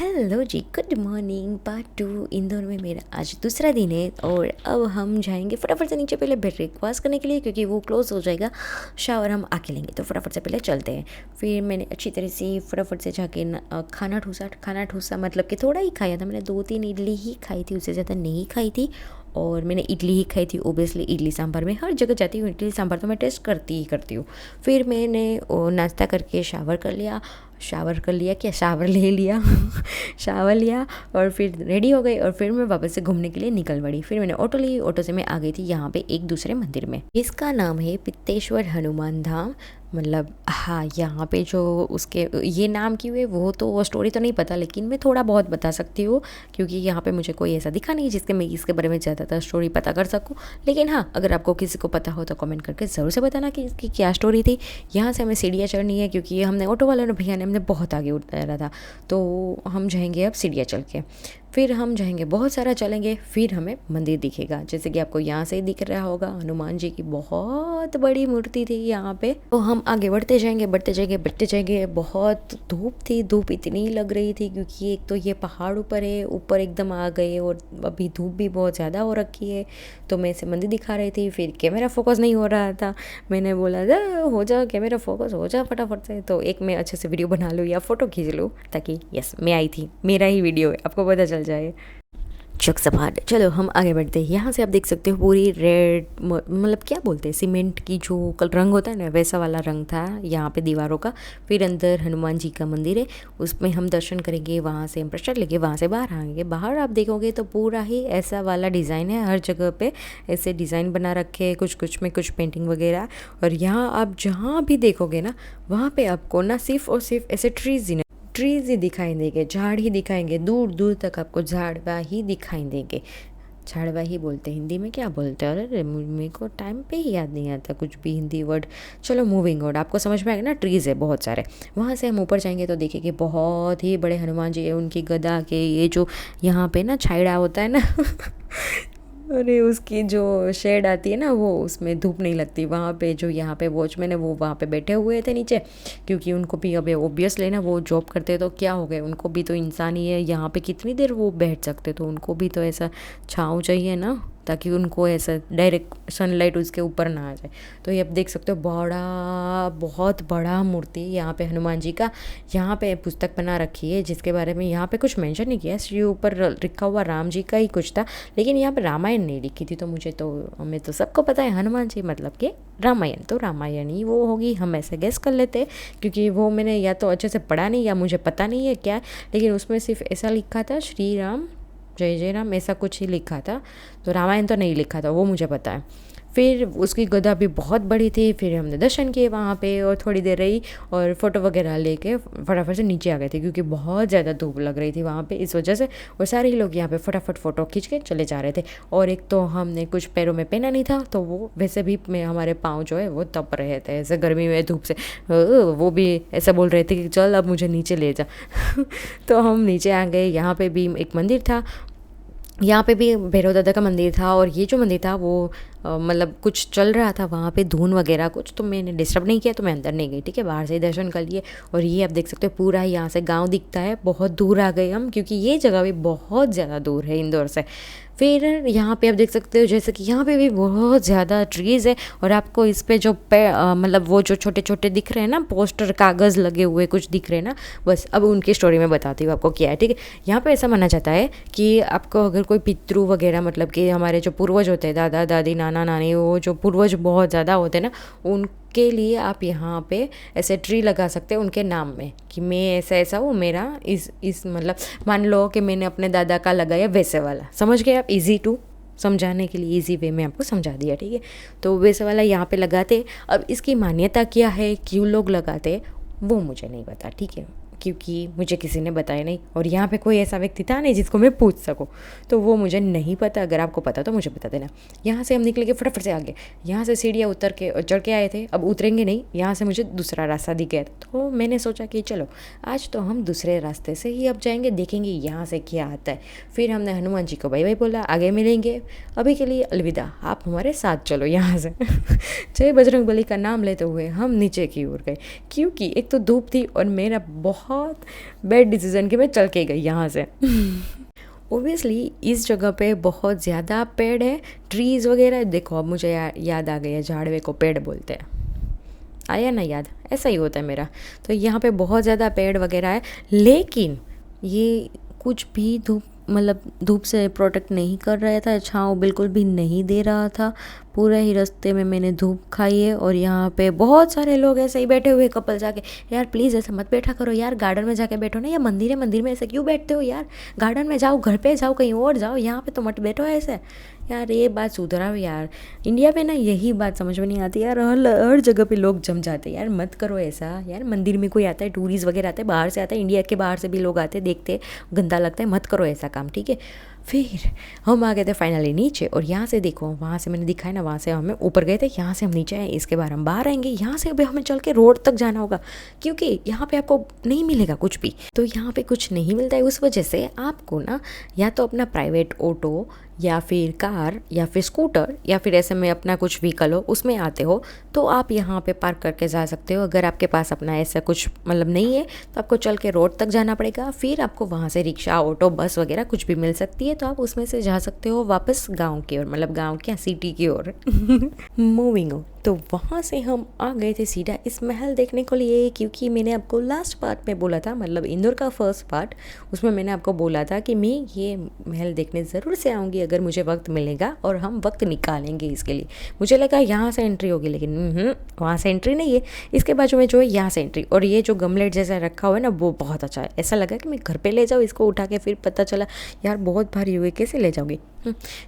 Hello जी, good morning. Part 2 Indore में मेरा आज दूसरा दिन है और अब हम जाएंगे फटाफट से नीचे पहले ब्रेकफास्ट करने के लिए, क्योंकि वो क्लोज़ हो जाएगा। शावर हम आके लेंगे तो फटाफट से पहले चलते हैं। फिर मैंने अच्छी तरह से फटाफट से जाके खाना ठूसा मतलब कि थोड़ा ही खाया था मैंने, 2-3 इडली ही खाई थी, उससे ज़्यादा नहीं खाई थी। और मैंने इडली ही खाई थी ओबियसली। इडली सांभर में हर जगह जाती हूँ, इडली सांभर तो मैं टेस्ट करती ही करती हूँ। फिर मैंने नाश्ता करके शावर ले लिया शावर लिया और फिर रेडी हो गई और फिर मैं वापस से घूमने के लिए निकल पड़ी। फिर मैंने ऑटो ली, ऑटो से मैं आ गई थी यहाँ पे एक दूसरे मंदिर में। इसका नाम है पित्तेश्वर हनुमान धाम। मतलब हाँ, यहाँ पे जो उसके ये नाम क्यों है वो स्टोरी तो नहीं पता, लेकिन मैं थोड़ा बहुत बता सकती हूँ, क्योंकि यहाँ पे मुझे कोई ऐसा दिखा नहीं जिसके मैं इसके बारे में ज़्यादातर स्टोरी पता कर सकूँ। लेकिन हाँ, अगर आपको किसी को पता हो तो कमेंट करके ज़रूर से बताना कि इसकी क्या स्टोरी थी। यहाँ से हमें सीढ़ियाँ चढ़नी है, क्योंकि हमने ऑटो वाले ने भैया ने हमने बहुत आगे उतारा था, तो हम जाएंगे अब सीढ़ियाँ चल के। फिर हम जाएंगे, बहुत सारा चलेंगे, फिर हमें मंदिर दिखेगा। जैसे कि आपको यहाँ से ही दिख रहा होगा, हनुमान जी की बहुत बड़ी मूर्ति थी यहाँ पे। तो हम आगे बढ़ते जाएंगे। बहुत धूप थी, धूप इतनी लग रही थी क्योंकि एक तो ये पहाड़ ऊपर है, ऊपर एकदम आ गए और अभी धूप भी बहुत ज़्यादा हो रखी है। तो मैं इसे मंदिर दिखा रही थी, फिर कैमरा फोकस नहीं हो रहा था। मैंने बोला जा हो जा कैमरा फोकस हो जा फटाफट से, तो एक मैं अच्छे से वीडियो बना लूँ या फ़ोटो खींच लूँ, ताकि यस मैं आई थी, मेरा ही वीडियो है, आपको पता चल जाए। चुक सपाट। चलो हम आगे बढ़ते हैं। यहाँ से आप देख सकते हो पूरी रेड, मतलब क्या बोलते हैं, सीमेंट की जो रंग होता है ना, वैसा वाला रंग था यहाँ पे दीवारों का। फिर अंदर हनुमान जी का मंदिर है, उसमें हम दर्शन करेंगे, वहाँ से हम प्रसाद लेके वहाँ से बाहर आएंगे। बाहर आप देखोगे तो पूरा ही ऐसा वाला डिज़ाइन है, हर जगह पे ऐसे डिज़ाइन बना रखे हैं, कुछ कुछ में कुछ पेंटिंग वगैरह। और यहाँ आप जहाँ भी देखोगे ना, वहाँ पे आपको ना सिर्फ और सिर्फ ऐसे ट्रीज ही दिखाई देंगे, झाड़ ही दिखाएंगे, दूर दूर तक आपको झाड़वा ही दिखाई देंगे। झाड़वा ही बोलते हैं हिंदी में, क्या बोलते हैं, अरे मेरे को टाइम पे ही याद नहीं आता कुछ भी हिंदी वर्ड। चलो मूविंग वर्ड, आपको समझ में आएगा ना, ट्रीज़ है बहुत सारे। वहाँ से हम ऊपर जाएंगे तो देखेंगे बहुत ही बड़े हनुमान जी है, उनकी गदा के ये जो यहाँ पे ना छायड़ा होता है ना अरे उसकी जो शेड आती है ना, वो उसमें धूप नहीं लगती। वहाँ पे जो यहाँ पे वॉचमैन है वो वहाँ पे बैठे हुए थे नीचे, क्योंकि उनको भी अभी ओब्वियसली ना वो जॉब करते तो क्या हो गए, उनको भी तो इंसान ही है, यहाँ पे कितनी देर वो बैठ सकते, तो उनको भी तो ऐसा छाँव चाहिए ना, ताकि उनको ऐसा डायरेक्ट सनलाइट उसके ऊपर ना आ जाए। तो ये आप देख सकते हो बहुत बड़ा मूर्ति यहाँ पे हनुमान जी का। यहाँ पे पुस्तक बना रखी है जिसके बारे में यहाँ पे कुछ मेंशन नहीं किया, श्री ऊपर लिखा हुआ राम जी का ही कुछ था, लेकिन यहाँ पे रामायण नहीं लिखी थी। तो हमें तो सबको पता है हनुमान जी मतलब कि रामायण, तो रामायण ही वो होगी, हम ऐसे गेस कर लेते हैं, क्योंकि वो मैंने या तो अच्छे से पढ़ा नहीं या मुझे पता नहीं है क्या, लेकिन उसमें सिर्फ ऐसा लिखा था श्री राम जय जय राम, ऐसा कुछ ही लिखा था। तो रामायण तो नहीं लिखा था, वो मुझे पता है। फिर उसकी गदा भी बहुत बड़ी थी। फिर हमने दर्शन किए वहाँ पे और थोड़ी देर रही और फ़ोटो वगैरह लेके फटाफट से नीचे आ गए थे, क्योंकि बहुत ज़्यादा धूप लग रही थी वहाँ पे, इस वजह से। और सारे ही लोग यहाँ पे फटाफट फ़ोटो खींच के चले जा रहे थे। और एक तो हमने कुछ पैरों में पहना नहीं था, तो वो वैसे भी हमारे पाँव जो है वो तप रहे थे ऐसे गर्मी में धूप से। वो भी ऐसा बोल रहे थे कि चल अब मुझे नीचे ले जा तो हम नीचे आ गए। यहाँ पे भी एक मंदिर था, यहाँ पे भी भैरव दादा का मंदिर था। और ये जो मंदिर था वो मतलब कुछ चल रहा था वहाँ पे, धुन वगैरह कुछ, तो मैंने डिस्टर्ब नहीं किया, तो मैं अंदर नहीं गई, ठीक है, बाहर से ही दर्शन कर लिए। और ये आप देख सकते हो पूरा यहाँ से गांव दिखता है। बहुत दूर आ गए हम, क्योंकि ये जगह भी बहुत ज़्यादा दूर है इंदौर से। फिर यहाँ पे आप देख सकते हो जैसे कि यहाँ पे भी बहुत ज़्यादा ट्रीज़ है। और आपको इस पे जो मतलब वो जो छोटे छोटे दिख रहे हैं ना, पोस्टर कागज़ लगे हुए कुछ दिख रहे हैं ना, बस अब उनकी स्टोरी मैं बताती हूँ आपको क्या है, ठीक है। यहाँ पे ऐसा माना जाता है कि आपको अगर कोई पितृ वगैरह, मतलब कि हमारे जो पूर्वज होते हैं, दादा दादी नाना नानी, वो जो पूर्वज बहुत ज़्यादा होते हैं ना, उनके लिए आप यहाँ पे ऐसे ट्री लगा सकते हैं उनके नाम में, कि मैं ऐसा ऐसा हूँ, मेरा इस मतलब मान लो कि मैंने अपने दादा का लगाया वैसे वाला, समझ गए आप, इजी टू समझाने के लिए इजी वे में आपको समझा दिया, ठीक है। तो वैसे वाला यहाँ पे लगाते। अब इसकी मान्यता क्या है, क्यों लोग लगाते, वो मुझे नहीं पता, ठीक है, क्योंकि मुझे किसी ने बताया नहीं और यहाँ पे कोई ऐसा व्यक्ति था नहीं जिसको मैं पूछ सकूँ, तो वो मुझे नहीं पता। अगर आपको पता तो मुझे बता देना। यहाँ से हम निकले के फटाफट से आगे, यहाँ से सीढ़ियाँ उतर के चढ़ के आए थे, अब उतरेंगे नहीं, यहाँ से मुझे दूसरा रास्ता दिख गया, तो मैंने सोचा कि चलो आज तो हम दूसरे रास्ते से ही अब जाएंगे, देखेंगे यहाँ से क्या आता है। फिर हमने हनुमान जी को बाय बाय बोला, आगे मिलेंगे, अभी के लिए अलविदा, आप हमारे साथ चलो यहाँ से जय बजरंग बली का नाम लेते हुए हम नीचे की ओर गए, क्योंकि एक तो धूप थी और मेरा बहुत बहुत बैड डिसीजन कि मैं चल के गई यहाँ से। ओबियसली इस जगह पे बहुत ज़्यादा पेड़ है, ट्रीज़ वगैरह। देखो अब मुझे याद आ गया, झाड़वे को पेड़ बोलते हैं, आया ना याद? ऐसा ही होता है मेरा। तो यहाँ पे बहुत ज़्यादा पेड़ वगैरह है, लेकिन ये कुछ भी धूप से प्रोटेक्ट नहीं कर रहा था, छाँव बिल्कुल भी नहीं दे रहा था। पूरे ही रास्ते में मैंने धूप खाई है। और यहाँ पे बहुत सारे लोग ऐसे ही बैठे हुए, कपल जाके, यार प्लीज़ ऐसे मत बैठा करो यार, गार्डन में जाके बैठो ना, या मंदिर है, मंदिर में ऐसे क्यों बैठते हो यार, गार्डन में जाओ, घर पे जाओ, कहीं और जाओ, यहाँ पे तो मत बैठो ऐसे। यार ये बात सुधराओ यार, इंडिया में ना यही बात समझ में नहीं आती यार, हर जगह पे लोग जम जाते हैं यार, मत करो ऐसा यार। मंदिर में कोई आता है, टूरिस्ट वगैरह आते हैं, बाहर से आता है, इंडिया के बाहर से भी लोग आते हैं, देखते, गंदा लगता है, मत करो ऐसा काम, ठीक है। फिर हम आ गए थे फाइनली नीचे, और यहाँ से देखो, वहाँ से मैंने दिखाया ना, वहाँ से हमें ऊपर गए थे, यहाँ से हम नीचे आए, इसके बाद हम बाहर आएंगे। यहाँ से अभी हमें चल के रोड तक जाना होगा, क्योंकि यहाँ पे आपको नहीं मिलेगा कुछ भी। तो यहाँ पे कुछ नहीं मिलता है, उस वजह से आपको ना या तो अपना प्राइवेट ऑटो या फिर कार या फिर स्कूटर या फिर ऐसे में अपना कुछ व्हीकल हो, उसमें आते हो तो आप यहाँ पे पार्क करके जा सकते हो। अगर आपके पास अपना ऐसा कुछ नहीं है तो आपको चल के रोड तक जाना पड़ेगा, फिर आपको वहाँ से रिक्शा, ऑटो, बस वगैरह कुछ भी मिल सकती है, तो आप उसमें से जा सकते हो वापस गाँव की ओर, गाँव क्या, सिटी की ओर। मूविंग हो, तो वहाँ से हम आ गए थे सीधा इस महल देखने को लिए, क्योंकि मैंने आपको लास्ट पार्ट में बोला था, इंदौर का फर्स्ट पार्ट, उसमें मैंने आपको बोला था कि मैं ये महल देखने ज़रूर से आऊँगी अगर मुझे वक्त मिलेगा और हम वक्त निकालेंगे इसके लिए। मुझे लगा यहाँ से एंट्री होगी, लेकिन वहाँ से एंट्री नहीं है, इसके बाजू में जो है यहाँ से एंट्री। और ये जो गमलेट जैसा रखा हुआ है ना, वो बहुत अच्छा है। ऐसा लगा कि मैं घर पे ले जाऊँ इसको उठा के, फिर पता चला यार बहुत भारी हुई, कैसे ले जाऊँगी।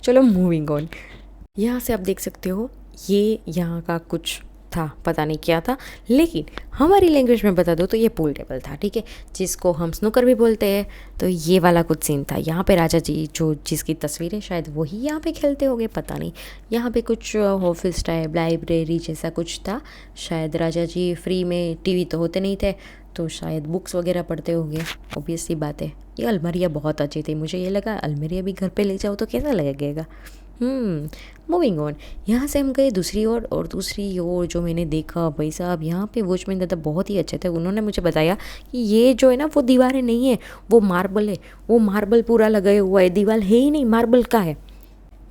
चलो मूविंग ऑन। यहाँ से आप देख सकते हो, ये यहाँ का कुछ था, पता नहीं क्या था, लेकिन हमारी लैंग्वेज में बता दो तो ये पूल टेबल था, ठीक है, जिसको हम स्नूकर भी बोलते हैं। तो ये वाला कुछ सीन था। यहाँ पे राजा जी जो जिसकी तस्वीरें शायद वही यहाँ पे खेलते होंगे, पता नहीं। यहाँ पे कुछ ऑफिस टाइप, लाइब्रेरी जैसा कुछ था शायद। राजा जी फ्री में, टीवी तो होते नहीं थे, तो शायद बुक्स वगैरह पढ़ते होंगे, ऑब्वियस सी बात है। ये अलमारियाँ बहुत अच्छी थी, मुझे ये लगा अलमारियाँ भी घर पे ले जाओ तो कैसा लगेगा। Moving on. यहाँ से हम गए दूसरी ओर, और दूसरी ओर जो मैंने देखा, भाई साहब यहाँ पे वॉचमैन दादा बहुत ही अच्छे थे। उन्होंने मुझे बताया कि ये जो है ना, वो दीवारें नहीं है, वो मार्बल है, वो मार्बल पूरा लगाया हुआ है, दीवार है ही नहीं, मार्बल का है।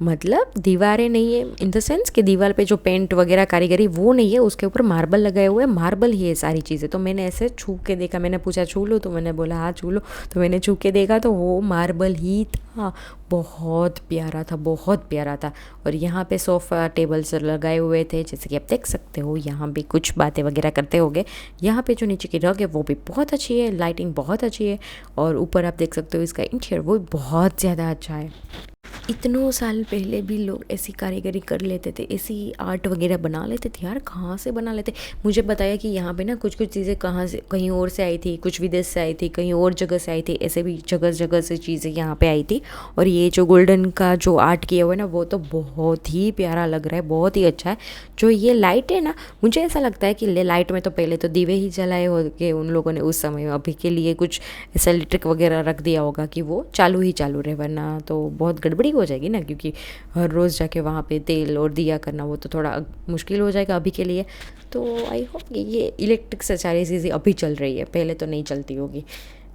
दीवारें नहीं है इन द सेंस कि दीवार पे जो पेंट वगैरह कारीगरी वो नहीं है, उसके ऊपर मार्बल लगाए हुए हैं, मार्बल ही है सारी चीज़ें। तो मैंने ऐसे छू के देखा, मैंने पूछा छू लो, तो मैंने बोला हाँ छू लो, तो मैंने छू के देखा तो वो मार्बल ही था। बहुत प्यारा था, बहुत प्यारा था। और यहाँ पे सोफ़ा टेबल्स लगाए हुए थे, जैसे कि आप देख सकते हो। यहाँ भी कुछ बातें वगैरह करते होंगे। यहाँ पे जो नीचे की रग है वो भी बहुत अच्छी है, लाइटिंग बहुत अच्छी है, और ऊपर आप देख सकते हो इसका इंटीरियर वो बहुत ज़्यादा अच्छा है। इतनों साल पहले भी लोग ऐसी कारीगरी कर लेते थे, ऐसी आर्ट वगैरह बना लेते थे यार, कहाँ से बना लेते। मुझे बताया कि यहाँ पे ना कुछ कुछ चीज़ें कहाँ से, कहीं और से आई थी, कुछ विदेश से आई थी, कहीं और जगह से आई थी, ऐसे भी जगह जगह से चीज़ें यहाँ पे आई थी। और ये जो गोल्डन का जो आर्ट किया हुआ है ना, वो तो बहुत ही प्यारा लग रहा है, बहुत ही अच्छा है। जो ये लाइट है ना, मुझे ऐसा लगता है कि लाइट में तो पहले तो दीवे ही जलाए होंगे उन लोगों ने उस समय, अभी के लिए कुछ ऐसा इलेक्ट्रिक वगैरह रख दिया होगा कि वो चालू ही चालू रहे, वरना तो बहुत गड़बड़ी हो जाएगी ना, क्योंकि हर रोज़ जाके वहाँ पे तेल और दिया करना वो तो थोड़ा मुश्किल हो जाएगा अभी के लिए। तो आई होप कि ये इलेक्ट्रिक से सारी चीज़ें अभी चल रही है, पहले तो नहीं चलती होगी।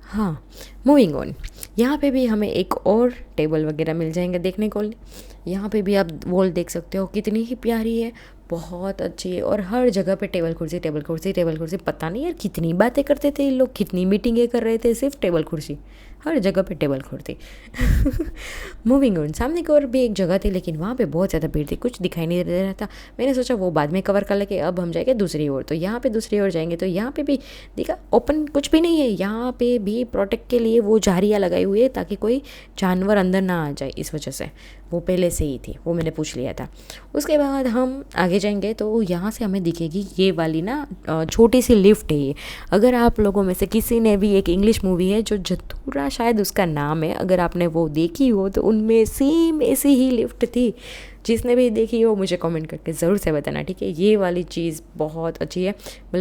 हाँ, मूविंग ऑन। यहाँ पे भी हमें एक और टेबल वगैरह मिल जाएंगे देखने को। यहाँ पे भी आप वॉल देख सकते हो, कितनी ही प्यारी है, बहुत अच्छी है। और हर जगह पे टेबल कुर्सी, टेबल कुर्सी, टेबल कुर्सी। पता नहीं यार कितनी बातें करते थे ये लोग, कितनी मीटिंगें कर रहे थे, सिर्फ टेबल कुर्सी, हर जगह पे टेबल कुर्सी। Moving on. सामने की ओर भी एक जगह थी, लेकिन वहाँ पे बहुत ज़्यादा भीड़ थी, कुछ दिखाई नहीं दे रहा था। मैंने सोचा वो बाद में कवर कर लेके, अब हम जाएंगे दूसरी ओर। तो यहाँ पे दूसरी ओर जाएंगे तो यहाँ पे भी देखा ओपन कुछ भी नहीं है। यहाँ पे भी प्रोटेक्ट के लिए वो झाड़ियाँ लगाई हुई है, ताकि कोई जानवर अंदर ना आ जाए, इस वजह से। वो पहले से ही थी, वो मैंने पूछ लिया था। उसके बाद हम आगे जाएंगे तो यहाँ से हमें दिखेगी ये वाली ना छोटी सी लिफ्ट है ये। अगर आप लोगों में से किसी ने भी, एक इंग्लिश मूवी है जो जतूरा शायद उसका नाम है, अगर आपने वो देखी हो तो उनमें सेम ऐसी ही लिफ्ट थी। जिसने भी देखी हो मुझे कमेंट करके ज़रूर से बताना, ठीक है। ये वाली चीज़ बहुत अच्छी है,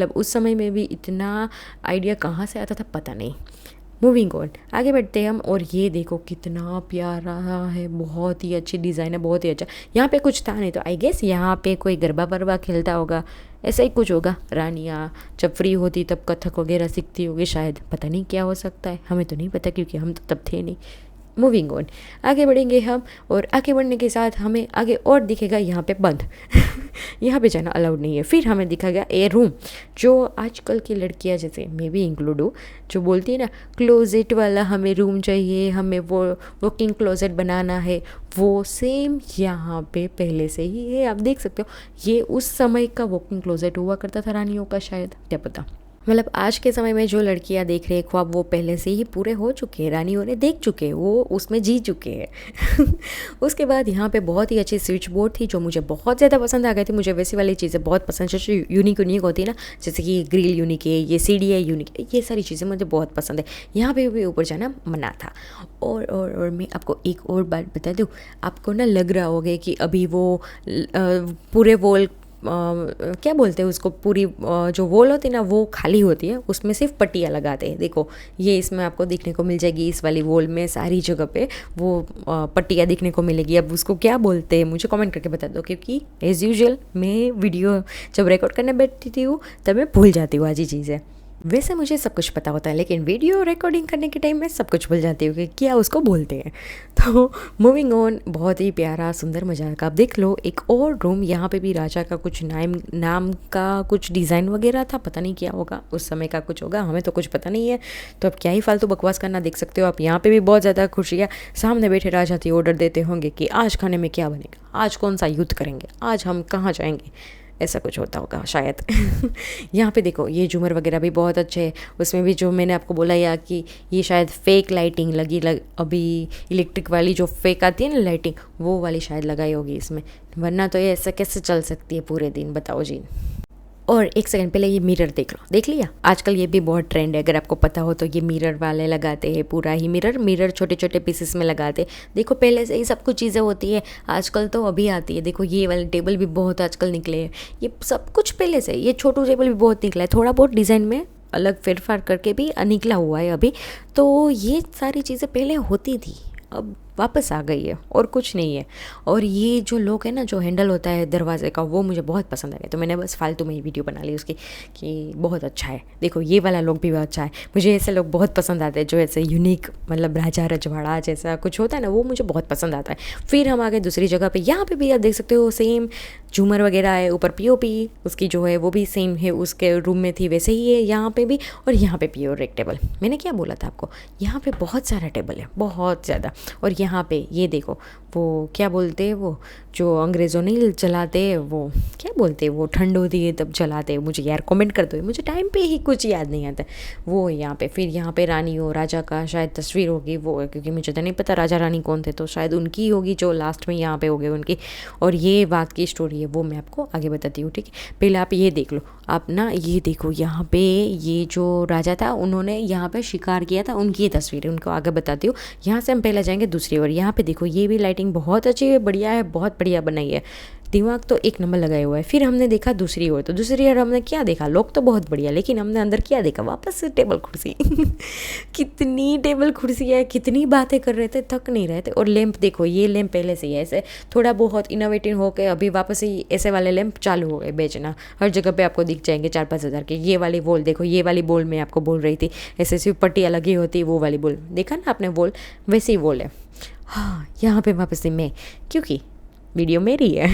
उस समय में भी इतना आइडिया कहाँ से आता था पता नहीं। मूविंग ऑन, आगे बढ़ते हैं हम। और ये देखो कितना प्यारा है, बहुत ही अच्छी डिज़ाइन है, बहुत ही अच्छा। यहाँ पे कुछ था नहीं तो आई गेस यहाँ पे कोई गरबा वरबा खेलता होगा, ऐसा ही कुछ होगा। रानियाँ जब फ्री होती तब कथक वगैरह सीखती होगी शायद, पता नहीं क्या हो सकता है, हमें तो नहीं पता क्योंकि हम तो तब थे नहीं। मूविंग ऑन, आगे बढ़ेंगे हम। और आगे बढ़ने के साथ हमें आगे और दिखेगा यहाँ पे बंद यहाँ पे जाना अलाउड नहीं है। फिर हमें दिखा गया ए रूम, जो आजकल की लड़कियाँ जैसे मैं भी इंक्लूड हूँ, जो बोलती है ना क्लोजेट वाला हमें रूम चाहिए, हमें वो वॉकिंग क्लोजेट बनाना है, वो सेम यहाँ पे पहले से ही है। आप देख सकते हो ये उस समय का वॉकिंग क्लोजेट हुआ करता था रानियों का, शायद, क्या पता। मतलब आज के समय में जो लड़कियां देख रहे हैं ख्वाब वो पहले से ही पूरे हो चुके हैं, रानियों ने देख चुके हैं, वो उसमें जी चुके हैं उसके बाद यहाँ पे बहुत ही अच्छी स्विच बोर्ड थी जो मुझे बहुत ज़्यादा पसंद आ गई थी। मुझे वैसी वाली चीज़ें बहुत पसंद है जो यूनिक यूनिक होती है ना, जैसे कि ग्रिल यूनिक है, ये सीढ़ी है यूनिक है, ये सारी चीज़ें मुझे बहुत पसंद है। यहाँ पे भी ऊपर जाना मना था। और मैं आपको एक और बात बता दूँ, आपको ना लग रहा होगा कि अभी वो पूरे वॉल क्या बोलते हैं उसको, पूरी जो वॉल होती है ना वो खाली होती है, उसमें सिर्फ पट्टियाँ लगाते हैं। देखो ये इसमें आपको दिखने को मिल जाएगी, इस वाली वॉल में सारी जगह पे वो पट्टियाँ दिखने को मिलेगी। अब उसको क्या बोलते हैं मुझे कमेंट करके बता दो, क्योंकि एज़ यूजुअल मैं वीडियो जब रिकॉर्ड करने बैठती हूँ तब मैं भूल जाती हूँ आज ही चीज़ें। वैसे मुझे सब कुछ पता होता है लेकिन वीडियो रिकॉर्डिंग करने के टाइम में सब कुछ भूल जाती हूँ कि क्या उसको बोलते हैं। तो मूविंग ऑन, बहुत ही प्यारा सुंदर मजाक। आप देख लो एक और रूम, यहाँ पे भी राजा का कुछ नाम का कुछ डिज़ाइन वगैरह था, पता नहीं क्या होगा, उस समय का कुछ होगा, हमें तो कुछ पता नहीं है। तो अब क्या ही फालतू बकवास करना, देख सकते हो आप यहाँ पे भी बहुत ज़्यादा खुशियाँ। सामने बैठे राजा थी ऑर्डर देते होंगे कि आज खाने में क्या बनेगा, आज कौन सा युद्ध करेंगे, आज हम कहाँ जाएंगे, ऐसा कुछ होता होगा शायद यहाँ पे देखो ये झूमर वगैरह भी बहुत अच्छे हैं। उसमें भी जो मैंने आपको बोला या कि ये शायद फेक लाइटिंग अभी इलेक्ट्रिक वाली जो फेक आती है ना लाइटिंग, वो वाली शायद लगाई होगी इसमें, वरना तो ये ऐसा कैसे चल सकती है पूरे दिन, बताओ जी। और एक सेकंड पहले ये मिरर देख लो, देख लिया, आजकल ये भी बहुत ट्रेंड है, अगर आपको पता हो तो ये मिरर वाले लगाते हैं, पूरा ही मिरर छोटे छोटे पीसेस में लगाते हैं। देखो पहले से ही सब कुछ चीज़ें होती है, आजकल तो अभी आती है। देखो ये वाले टेबल भी बहुत आजकल निकले हैं, ये सब कुछ पहले से, ये छोटू टेबल भी बहुत निकला है, थोड़ा बहुत डिज़ाइन में अलग फेरफार करके भी निकला हुआ है अभी। तो ये सारी चीज़ें पहले होती थी, अब वापस आ गई है और कुछ नहीं है। और ये जो लोग है ना, जो हैंडल होता है दरवाजे का, वो मुझे बहुत पसंद आ गया, तो मैंने बस फालतू में ही वीडियो बना ली उसकी कि बहुत अच्छा है। देखो ये वाला लोग भी बहुत अच्छा है, मुझे ऐसे लोग बहुत पसंद आते हैं जो ऐसे यूनिक, मतलब राजा रजवाड़ा जैसा कुछ होता है ना, वो मुझे बहुत पसंद आता है। फिर हम आ गए दूसरी जगह पे, यहाँ पे भी आप देख सकते हो सेम झूमर वगैरह है, ऊपर पीओपी उसकी जो है वो भी सेम है, उसके रूम में थी वैसे ही है यहाँ पे भी। और यहाँ पे भी और एक टेबल, मैंने क्या बोला था आपको, यहाँ पे बहुत सारा टेबल है, बहुत ज़्यादा। और यहाँ पे ये देखो वो क्या बोलते हैं, वो जो अंग्रेज़ों नहीं चलाते, वो क्या बोलते हैं, वो ठंड होती है तब चलाते हैं, मुझे यार कमेंट कर दो, मुझे टाइम पे ही कुछ याद नहीं आता वो यहाँ पे। फिर यहाँ पे रानी हो राजा का शायद तस्वीर होगी वो, क्योंकि मुझे तो नहीं पता राजा रानी कौन थे, तो शायद उनकी होगी जो लास्ट में यहाँ पे हो गए उनकी। और ये बात की स्टोरी है वो मैं आपको आगे बताती हूँ, ठीक है। पहले आप ये देख लो, आप ना ये देखो यहाँ पे ये जो राजा था उन्होंने यहाँ पे शिकार किया था, उनकी ये तस्वीर है, उनको आगे बताती हूँ। यहाँ से हम पहले जाएंगे दूसरी ओर। यहाँ पे देखो ये भी लाइटिंग बहुत अच्छी है, बढ़िया है, बहुत बढ़िया बनाई है, दिमाग तो एक नंबर लगाया हुआ है। फिर हमने देखा दूसरी ओर, तो दूसरी ओर हमने क्या देखा, लोग तो बहुत बढ़िया, लेकिन हमने अंदर क्या देखा, वापस से टेबल कुर्सी कितनी टेबल कुर्सी है, कितनी बातें कर रहे थे, थक नहीं रहे थे। और लैंप देखो, ये लैंप पहले से ही ऐसे थोड़ा बहुत इनोवेटिव होकर अभी वापस ही ऐसे वाले लैंप चालू हो गए बेचना, हर जगह पे आपको दिख जाएंगे 4-5 हज़ार के। ये वाली वॉल देखो, ये वाली बॉल मैं आपको बोल रही थी, ऐसे सिर्फ पट्टियाँ लगी होती, वो वाली बॉल देखा ना आपने, वॉल वैसी ही वॉल है। हाँ यहाँ पे वापस से मैं, क्योंकि वीडियो मेरी है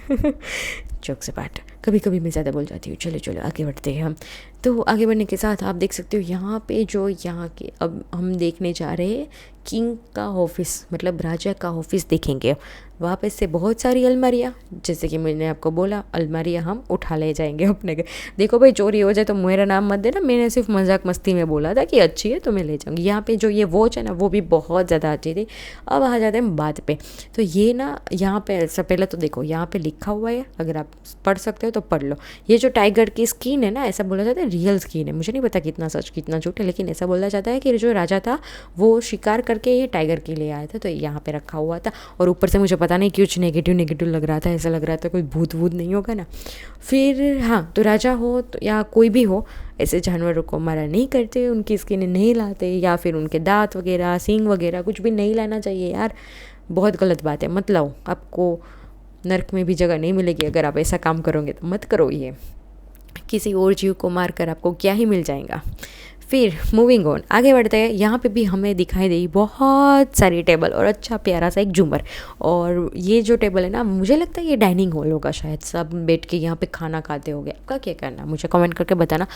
जोक से पार्ट, कभी कभी मैं ज़्यादा बोल जाती हूँ। चलो चलो आगे बढ़ते हैं हम। तो आगे बढ़ने के साथ आप देख सकते हो यहाँ पे जो यहाँ के, अब हम देखने जा रहे हैं किंग का ऑफिस, मतलब राजा का ऑफिस देखेंगे। वापस से बहुत सारी अलमारियाँ, जैसे कि मैंने आपको बोला अलमारियाँ हम उठा ले जाएंगे अपने घर। देखो भाई चोरी हो जाए तो मेरा नाम मत देना, मैंने सिर्फ मजाक मस्ती में बोला था कि अच्छी है तो मैं ले जाऊँगी। यहाँ पे जो ये वॉच है ना वो भी बहुत ज़्यादा अच्छी थी। अब आ जाते हैं बात पे, तो ये ना यहाँ पे सब पहले तो देखो यहाँ पे लिखा हुआ है, अगर आप पढ़ सकते हो हो तो पढ़ लो। ये जो टाइगर की स्किन है ना, ऐसा बोला जाता है रियल स्किन है, मुझे नहीं पता कितना सच कितना झूठ है, लेकिन ऐसा बोला जाता है कि जो राजा था वो शिकार करके ये टाइगर के लिए आया था, तो यहाँ पे रखा हुआ था। और ऊपर से मुझे पता नहीं कुछ नेगेटिव नेगेटिव लग रहा था, ऐसा लग रहा था कोई भूत वूत नहीं होगा ना। फिर हाँ, तो राजा हो तो या कोई भी हो, ऐसे जानवरों को मारा नहीं करते, उनकी स्किन नहीं लाते, या फिर उनके दांत वगैरह सींग वगैरह कुछ भी नहीं लाना चाहिए यार, बहुत गलत बात है, मत लाओ, आपको नर्क में भी जगह नहीं मिलेगी अगर आप ऐसा काम करोगे, तो मत करो ये, किसी और जीव को मार कर आपको क्या ही मिल जाएगा। फिर मूविंग ऑन, आगे बढ़ते हैं। यहाँ पे भी हमें दिखाई दी बहुत सारी टेबल और अच्छा प्यारा सा एक झूमर। और ये जो टेबल है ना, मुझे लगता है ये डाइनिंग हॉल होगा शायद, सब बैठ के यहाँ पे खाना खाते होंगे। आपका क्या करना, मुझे कमेंट करके बताना।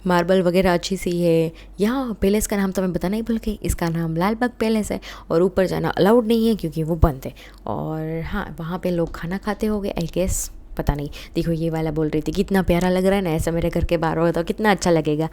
मार्बल वगैरह अच्छी सी है। यहाँ पैलेस का नाम तो मैं बताना ही भूल गई, इसका नाम लाल बाग पैलेस है, और ऊपर जाना अलाउड नहीं है क्योंकि वो बंद है। और हाँ, वहाँ पे लोग खाना खाते होंगे आई गेस, पता नहीं। देखो ये वाला बोल रही थी कितना प्यारा लग रहा है ना, ऐसा मेरे घर के बाहर होगा तो कितना अच्छा लगेगा।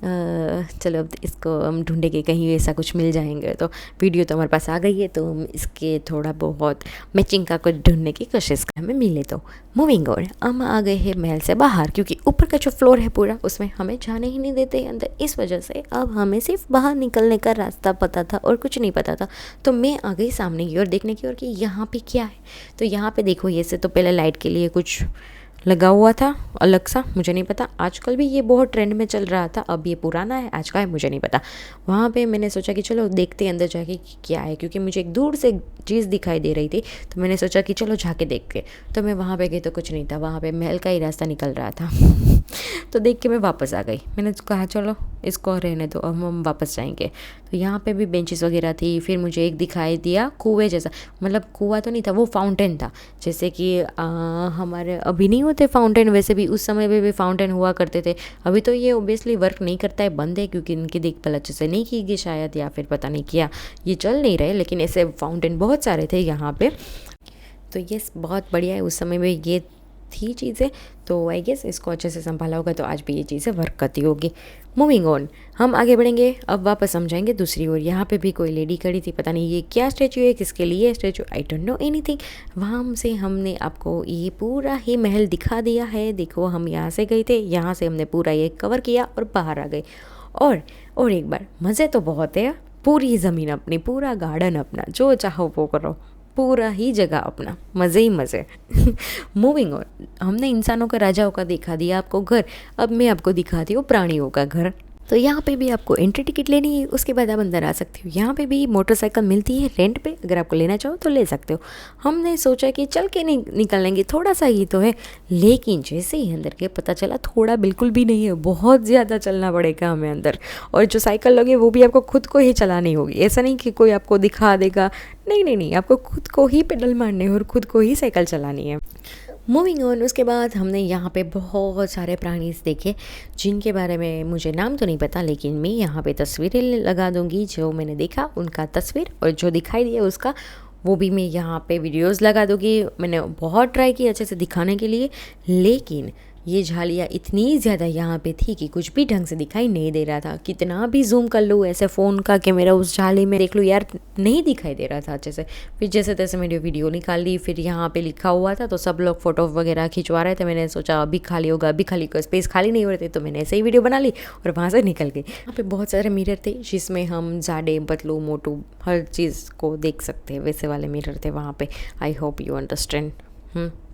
चलो अब इसको हम ढूंढेंगे, कहीं ऐसा कुछ मिल जाएंगे। तो वीडियो तो हमारे पास आ गई है, तो हम इसके थोड़ा बहुत मैचिंग का कुछ ढूंढने की कोशिश कर, हमें मिले तो। मूविंग ऑन, हम आ गए हैं महल से बाहर, क्योंकि ऊपर का जो फ्लोर है पूरा, उसमें हमें जाने ही नहीं देते अंदर। इस वजह से अब हमें सिर्फ बाहर निकलने का रास्ता पता था और कुछ नहीं पता था। तो मैं आ गई सामने की ओर देखने की ओर कि यहाँ पे क्या है। तो यहाँ पे देखो, ये से तो पहले लाइट के लिए कुछ लगा हुआ था अलग सा, मुझे नहीं पता, आजकल भी ये बहुत ट्रेंड में चल रहा था। अब ये पुराना है आज का है मुझे नहीं पता। वहाँ पे मैंने सोचा कि चलो देखते हैं अंदर जाके कि क्या है, क्योंकि मुझे एक दूर से चीज़ दिखाई दे रही थी, तो मैंने सोचा कि चलो जाके देख के। तो मैं वहाँ पे गई तो कुछ नहीं था, वहाँ पे महल का ही रास्ता निकल रहा था। तो देख के मैं वापस आ गई, मैंने कहा चलो इसको रहने दो, अब हम वापस जाएंगे। तो यहाँ पे भी बेंचेस वगैरह थी। फिर मुझे एक दिखाई दिया कुएँ जैसा, मतलब कुआं तो नहीं था, वो फाउंटेन था, जैसे कि हमारे अभी नहीं होते फाउंटेन, वैसे भी उस समय भी फाउंटेन हुआ करते थे। अभी तो ये ओबियसली वर्क नहीं करता है, बंद है, क्योंकि इनकी देखभाल अच्छे से नहीं की गई शायद, या फिर पता नहीं किया, ये चल नहीं रहे। लेकिन ऐसे फाउंटेन बहुत सारे थे यहाँ पे, तो ये बहुत बढ़िया है। उस समय में ये थी चीज़ें, तो आई गेस इसको अच्छे से संभाला होगा, तो आज भी ये चीज़ें वर्क करती होगी। मूविंग ऑन, हम आगे बढ़ेंगे। अब वापस हम जाएंगे दूसरी ओर। यहाँ पे भी कोई लेडी खड़ी थी, पता नहीं ये क्या स्टैचू है, किसके लिए statue, I don't know anything. वहाँ से हमने आपको ये पूरा ही महल दिखा दिया है। देखो हम यहाँ से गए थे, यहाँ से हमने पूरा ये कवर किया और बाहर आ गए। और एक बार, मज़े तो बहुत है, पूरी ज़मीन अपनी, पूरा गार्डन अपना, जो चाहो वो करो, पूरा ही जगह अपना, मज़े ही मज़े। मूविंग ऑन, हमने इंसानों का राजाओं का दिखा दिया आपको घर, अब मैं आपको दिखाती हूँ प्राणियों का घर। तो यहाँ पे भी आपको एंट्री टिकट लेनी है, उसके बाद आप अंदर आ सकते हो। यहाँ पे भी मोटरसाइकिल मिलती है रेंट पे, अगर आपको लेना चाहो तो ले सकते हो। हमने सोचा कि चल के नहीं निकल लेंगे, थोड़ा सा ही तो है, लेकिन जैसे ही अंदर के पता चला थोड़ा बिल्कुल भी नहीं है, बहुत ज़्यादा चलना पड़ेगा हमें अंदर। और जो साइकिल लोगे वो भी आपको खुद को ही चलानी होगी, ऐसा नहीं कि कोई आपको दिखा देगा, नहीं नहीं नहीं, आपको खुद को ही पेडल मारने और खुद को ही साइकिल चलानी है। मूविंग ऑन, उसके बाद हमने यहाँ पे बहुत सारे प्राणी देखे, जिनके बारे में मुझे नाम तो नहीं पता, लेकिन मैं यहाँ पे तस्वीरें लगा दूँगी जो मैंने देखा उनका तस्वीर, और जो दिखाई दिया उसका वो भी मैं यहाँ पे वीडियोस लगा दूँगी। मैंने बहुत ट्राई की अच्छे से दिखाने के लिए, लेकिन ये झालियाँ इतनी ज़्यादा यहाँ पे थी कि कुछ भी ढंग से दिखाई नहीं दे रहा था। कितना भी जूम कर लूँ ऐसे फ़ोन का कैमरा उस झाली में देख लूँ यार, नहीं दिखाई दे रहा था अच्छे से। फिर जैसे तैसे मैंने वीडियो निकाल ली। फिर यहाँ पे लिखा हुआ था तो सब लोग फ़ोटो वगैरह खिंचवा रहे थे। मैंने सोचा अभी खाली होगा, अभी खाली होगा, स्पेस खाली नहीं हो रहे थे, तो मैंने ऐसे ही वीडियो बना ली और वहाँ से निकल गई। यहाँ पे बहुत सारे मिरर थे जिसमें हम जाडे पतलू मोटू हर चीज़ को देख सकते हैं, वैसे वाले मिरर थे वहाँ पे। I hope you understand.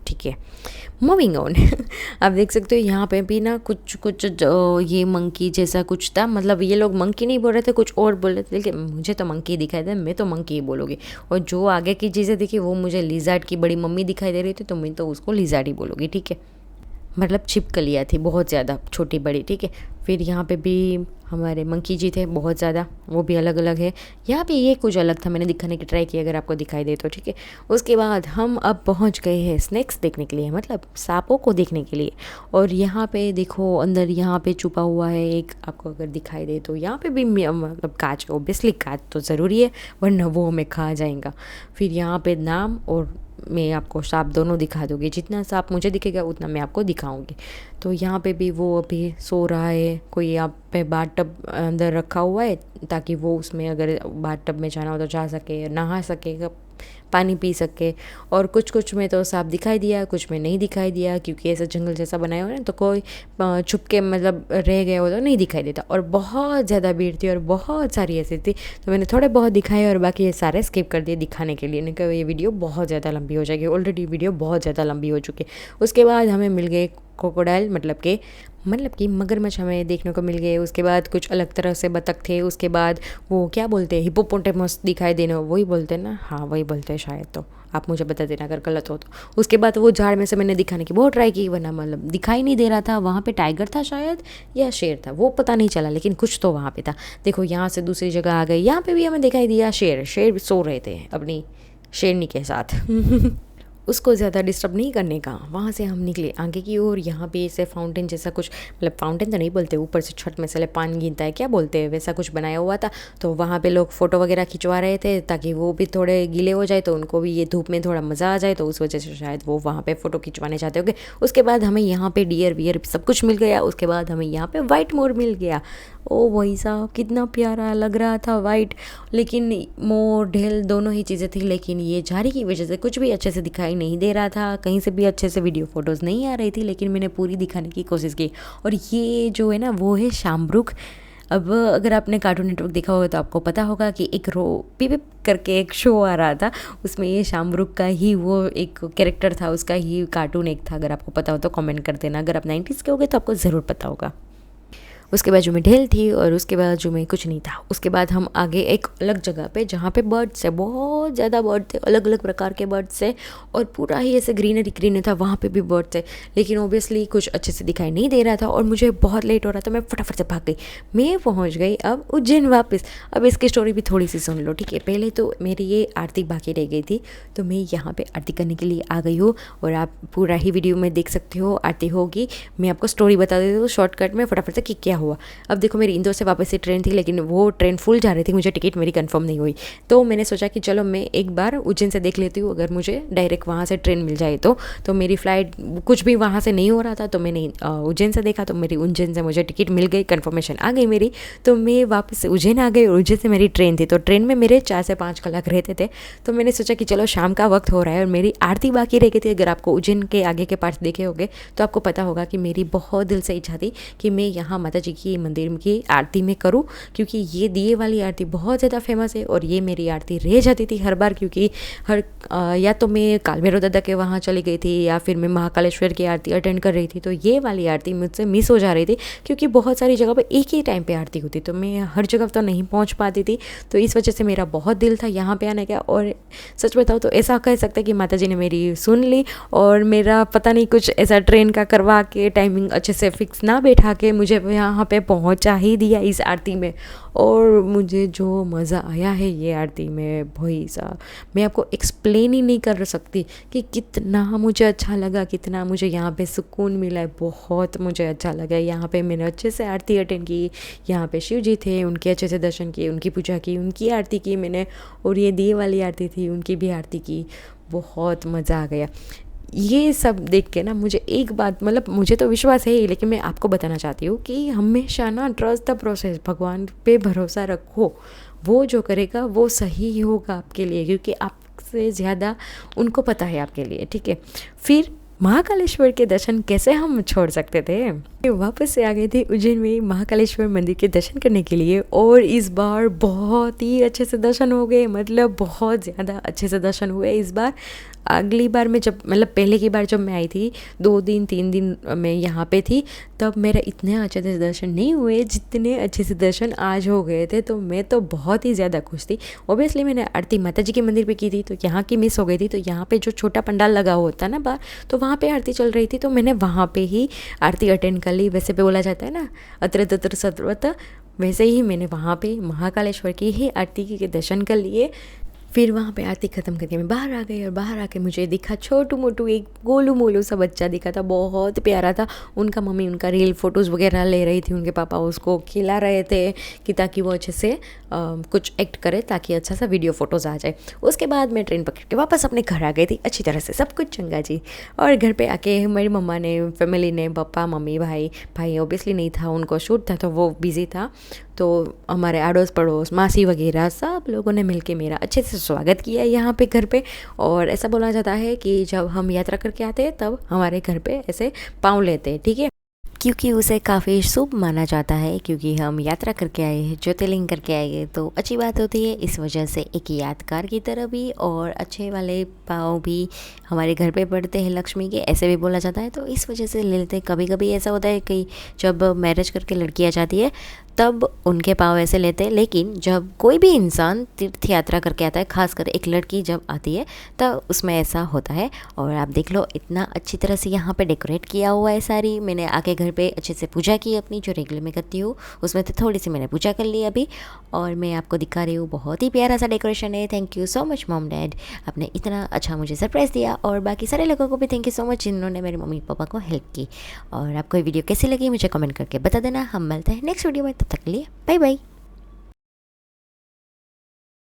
ठीक है, मूविंग ऑन। आप देख सकते हो यहाँ पे भी ना कुछ कुछ ये मंकी जैसा कुछ था, मतलब ये लोग मंकी नहीं बोल रहे थे, कुछ और बोल रहे थे, लेकिन मुझे तो मंकी दिखाई दे, मैं तो मंकी ही बोलूँगी। और जो आगे की चीज़ें दिखी वो मुझे लिजार्ड की बड़ी मम्मी दिखाई दे रही थी, तो मैं तो उसको लिजार्ड ही बोलूँगी, ठीक है। मतलब छिपकलियाँ थी बहुत ज़्यादा छोटी बड़ी, ठीक है। फिर यहाँ पे भी हमारे मंकी जी थे बहुत ज़्यादा, वो भी अलग अलग है। यहाँ पे ये कुछ अलग था, मैंने दिखाने की ट्राई की, अगर आपको दिखाई दे तो, ठीक है। उसके बाद हम अब पहुँच गए हैं स्नैक्स देखने के लिए, मतलब सांपों को देखने के लिए। और यहाँ पे देखो अंदर यहाँ पे छुपा हुआ है एक, आपको अगर दिखाई दे तो। यहाँ पे भी मतलब कांच, ओबियसली कांच तो ज़रूरी है, वरना वो हमें खा जाएगा। फिर यहाँ पे नाम और मैं आपको सांप दोनों दिखा दूँगी, जितना सांप मुझे दिखेगा उतना मैं आपको दिखाऊंगी। तो यहाँ पे भी वो अभी सो रहा है, कोई यहाँ पे बाथ टब अंदर रखा हुआ है ताकि वो उसमें अगर बाथ टब में जाना हो तो जा सके, नहा सके, पानी पी सके। और कुछ कुछ में तो सांप दिखाई दिया, कुछ में नहीं दिखाई दिया, क्योंकि ऐसा जंगल जैसा बनाया हुआ है तो कोई छुप के मतलब रह गया हो तो नहीं दिखाई देता। और बहुत ज़्यादा भीड़ थी और बहुत सारी ऐसी थी, तो मैंने थोड़े बहुत दिखाए और बाकी ये सारे स्किप कर दिए दिखाने के लिए। नहीं कहा ये वीडियो बहुत ज़्यादा लंबी हो जाएगी, ऑलरेडी वीडियो बहुत ज़्यादा लंबी हो चुकी है। उसके बाद हमें मिल गए क्रोकोडाइल, मतलब कि मगरमच्छ हमें देखने को मिल गए। उसके बाद कुछ अलग तरह से बतख थे। उसके बाद वो क्या बोलते हैं, हिपोपोटेमस दिखाई देना, वही बोलते हैं ना, हाँ वही बोलते हैं शायद, तो आप मुझे बता देना अगर गलत हो तो। उसके बाद वो झाड़ में से मैंने दिखाने की बहुत ट्राई की, वरना मतलब दिखाई नहीं दे रहा था। वहाँ पे टाइगर था शायद या शेर था, वो पता नहीं चला, लेकिन कुछ तो वहाँ पे था। देखो यहाँ से दूसरी जगह आ गई, यहाँ पे भी हमें दिखाई दिया शेर सो रहे थे अपनी शेरनी के साथ उसको ज़्यादा डिस्टर्ब नहीं करने का। वहाँ से हम निकले आगे की ओर। यहाँ पे ऐसे फाउंटेन जैसा कुछ, मतलब फाउंटेन तो नहीं बोलते, ऊपर से छत में से पानी गिरता है, क्या बोलते हैं, वैसा कुछ बनाया हुआ था। तो वहाँ पे लोग फ़ोटो वगैरह खिंचवा रहे थे ताकि वो भी थोड़े गीले हो जाए, तो उनको भी ये धूप में थोड़ा मज़ा आ जाए, तो उस वजह से शायद वो वहाँ पर फ़ोटो खिंचवाने चाहते होंगे। उसके बाद हमें यहाँ पर डियर वियर सब कुछ मिल गया। उसके बाद हमें यहाँ पर वाइट मोर मिल गया। ओ भाई साहब कितना प्यारा लग रहा था वाइट, लेकिन मोर ढेल दोनों ही चीज़ें थी, लेकिन ये झाड़ी की वजह से कुछ भी अच्छे से दिखाई नहीं दे रहा था, कहीं से भी अच्छे से वीडियो फोटोज़ नहीं आ रही थी, लेकिन मैंने पूरी दिखाने की कोशिश की। और ये जो है ना वो है शामरुख। अब अगर आपने कार्टून नेटवर्क देखा होगा तो आपको पता होगा कि एक पिप पिप करके एक शो आ रहा था, उसमें ये शामरुख का ही वो एक कैरेक्टर था, उसका ही कार्टून एक था। अगर आपको पता हो तो कमेंट कर देना, अगर आप 90s के होगे तो आपको ज़रूर पता होगा। उसके बाजू में ढेल थी और उसके बाजू में कुछ नहीं था। उसके बाद हम आगे एक अलग जगह पे, जहाँ पे बर्ड्स है, बहुत ज़्यादा बर्ड थे, अलग अलग प्रकार के बर्ड्स है और पूरा ही ऐसे ग्रीनरी था, वहाँ पे भी बर्ड्स है, लेकिन ओबियसली कुछ अच्छे से दिखाई नहीं दे रहा था और मुझे बहुत लेट हो रहा था। मैं फटाफट से भाग गई, मैं पहुँच गई अब उज्जैन वापस। अब इसकी स्टोरी भी थोड़ी सी सुन लो, ठीक है। पहले तो मेरी ये आरती बाकी रह गई थी, तो मैं यहाँ पर आरती करने के लिए आ गई हूँ और आप पूरा ही वीडियो में देख सकते हो आरती होगी। मैं आपको स्टोरी बता देती हूँ शॉर्टकट में फटाफट से कि क्या हुआ। अब देखो मेरी इंदौर से वापस से ट्रेन थी, लेकिन वो ट्रेन फुल जा रही थी, मुझे टिकट मेरी कंफर्म नहीं हुई, तो मैंने सोचा कि चलो मैं एक बार उज्जैन से देख लेती हूँ, अगर मुझे डायरेक्ट वहाँ से ट्रेन मिल जाए तो मेरी फ़्लाइट कुछ भी वहाँ से नहीं हो रहा था, तो मैंने उज्जैन से देखा, तो मेरी उज्जैन से मुझे टिकट मिल गई, कन्फर्मेशन आ गई मेरी, तो मैं वापस से उज्जैन आ गई और उज्जैन से मेरी ट्रेन थी। तो ट्रेन में मेरे 4 से 5 कलाक रहते थे, तो मैंने सोचा कि चलो शाम का वक्त हो रहा है और मेरी आरती बाकी रह गई थी। अगर आपको उज्जैन के आगे के पार्ट्स देखे होंगे तो आपको पता होगा कि मेरी बहुत दिल से इच्छा थी कि मैं यहाँ माता जी की मंदिर की आरती में करूँ, क्योंकि ये दिए वाली आरती बहुत ज़्यादा फेमस है और ये मेरी आरती रह जाती थी हर बार, क्योंकि या तो मैं कालभैरव दादा के वहाँ चली गई थी या फिर मैं महाकालेश्वर की आरती अटेंड कर रही थी, तो ये वाली आरती मुझसे मिस हो जा रही थी, क्योंकि बहुत सारी जगह पे एक ही टाइम पे आरती होती, तो मैं हर जगह तो नहीं पहुँच पाती थी। तो इस वजह से मेरा बहुत दिल था यहाँ पे आने का, और सच बताऊँ तो ऐसा कह सकते हैं कि माता जी ने मेरी सुन ली और मेरा पता नहीं कुछ ऐसा ट्रेन का करवा के टाइमिंग अच्छे से फिक्स ना बैठा के मुझे यहाँ पे पहुँचा ही दिया इस आरती में। और मुझे जो मज़ा आया है ये आरती में, भाई साहब मैं आपको एक्सप्लेन ही नहीं कर सकती कि कितना मुझे अच्छा लगा, कितना मुझे यहाँ पे सुकून मिला है। बहुत मुझे अच्छा लगा यहाँ पे, मैंने अच्छे से आरती अटेंड की, यहाँ पे शिव जी थे, उनके अच्छे से दर्शन किए, उनकी पूजा की, उनकी आरती की मैंने, और ये दिए वाली आरती थी उनकी भी आरती की। बहुत मज़ा आ गया ये सब देख के ना। मुझे एक बात, मतलब मुझे तो विश्वास है ही, लेकिन मैं आपको बताना चाहती हूँ कि हमेशा ना ट्रस्ट द प्रोसेस, भगवान पे भरोसा रखो, वो जो करेगा वो सही ही होगा आपके लिए, क्योंकि आपसे ज़्यादा उनको पता है आपके लिए, ठीक है। फिर महाकालेश्वर के दर्शन कैसे हम छोड़ सकते थे। वापस से आ गए थे उज्जैन में महाकालेश्वर मंदिर के दर्शन करने के लिए, और इस बार बहुत ही अच्छे से दर्शन हो गए, मतलब बहुत ज़्यादा अच्छे से दर्शन हुए इस बार। अगली बार मैं जब, मतलब पहले की बार जब मैं आई थी 2 दिन 3 दिन मैं यहाँ पे थी, तब मेरे इतने अच्छे से दर्शन नहीं हुए जितने अच्छे से दर्शन आज हो गए थे, तो मैं तो बहुत ही ज़्यादा खुश थी। ओबियसली मैंने आरती माता जी के मंदिर पे की थी, तो यहाँ की मिस हो गई थी, तो यहाँ पे जो छोटा पंडाल लगा होता है ना बाहर, तो वहाँ पे आरती चल रही थी, तो मैंने वहाँ पे ही आरती अटेंड कर ली। वैसे पे बोला जाता है ना अत्र तत्र सर्वत्र, वैसे ही मैंने वहाँ पे महाकालेश्वर की ही आरती के दर्शन कर लिए। फिर वहाँ पे आरती ख़त्म करके मैं बाहर आ गई, और बाहर आके मुझे दिखा छोटू मोटू एक गोलू मोलू सा बच्चा दिखा था, बहुत प्यारा था। उनका मम्मी उनका रील फ़ोटोज़ वगैरह ले रही थी, उनके पापा उसको खिला रहे थे कि ताकि वो अच्छे से कुछ एक्ट करे, ताकि अच्छा सा वीडियो फ़ोटोज़ आ जाए। उसके बाद मैं ट्रेन पकड़ के वापस अपने घर आ गई थी अच्छी तरह से, सब कुछ चंगा जी। और घर पर आके मेरी मम्मा ने, फैमिली ने, पापा मम्मी भाई ओबियसली नहीं था, उनको शूट था तो वो बिज़ी था, तो हमारे अड़ोस पड़ोस मासी वगैरह सब लोगों ने मिलके मेरा अच्छे से स्वागत किया यहाँ पे घर पे। और ऐसा बोला जाता है कि जब हम यात्रा करके आते हैं तब हमारे घर पे ऐसे पाँव लेते हैं, ठीक है, क्योंकि उसे काफ़ी शुभ माना जाता है, क्योंकि हम यात्रा करके आए हैं, ज्योतिर्लिंग करके आए हैं, तो अच्छी बात होती है। इस वजह से एक यादगार की तरह भी और अच्छे वाले पाँव भी हमारे घर पे पड़ते हैं लक्ष्मी के, ऐसे भी बोला जाता है, तो इस वजह से ले लेते हैं। कभी कभी ऐसा होता है कि जब मैरिज करके लड़की आ जाती है तब उनके पाँव ऐसे लेते हैं, लेकिन जब कोई भी इंसान तीर्थ यात्रा करके आता है, खासकर एक लड़की जब आती है तब उसमें ऐसा होता है। और आप देख लो इतना अच्छी तरह से यहाँ पे डेकोरेट किया हुआ है सारी। मैंने आके घर पे अच्छे से पूजा की अपनी, जो रेगुलर में करती हूँ उसमें तो थोड़ी सी मैंने पूजा कर ली अभी, और मैं आपको दिखा रही हूँ। बहुत ही प्यारा सा डेकोरेशन है। Thank you so much mom dad, आपने इतना अच्छा मुझे सरप्राइज़ दिया। और बाकी सारे लोगों को भी थैंक यू सो मच जिन्होंने मेरे मम्मी पापा को हेल्प की। और आपको ये वीडियो कैसी लगी मुझे कमेंट करके बता देना। हम मिलते हैं नेक्स्ट वीडियो में, तब तक के लिए बाय बाय।